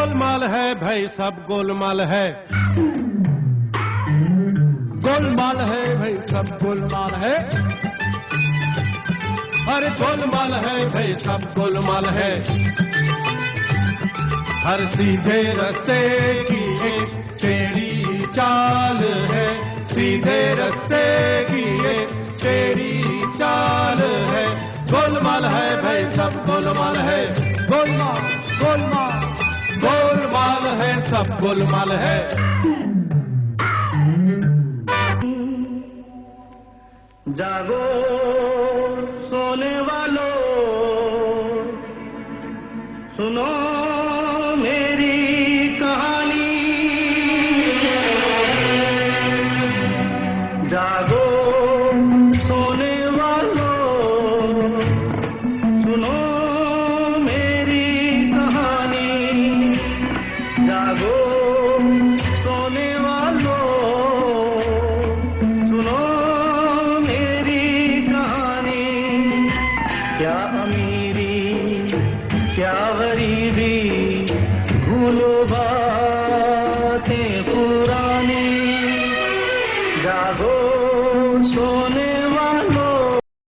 गोलमाल है भाई सब गोलमाल है, गोलमाल है भाई सब गोलमाल है, अरे गोलमाल है भाई सब गोलमाल है। हर सीधे रास्ते की एक टेढ़ी चाल है, सीधे रास्ते की एक टेढ़ी चाल है। गोलमाल है भाई सब गोलमाल है, गोलमाल गोलमाल गोलमाल है सब गोलमाल है। जागो सोने वालों, सुनो मेरी कहानी। जागो सोने वालों, सुनो मेरी कहानी। जागो सोने वालों, सुनो मेरी कहानी। क्या अमीरी क्या गरीबी, भूलो बातें पुरानी। जागो सो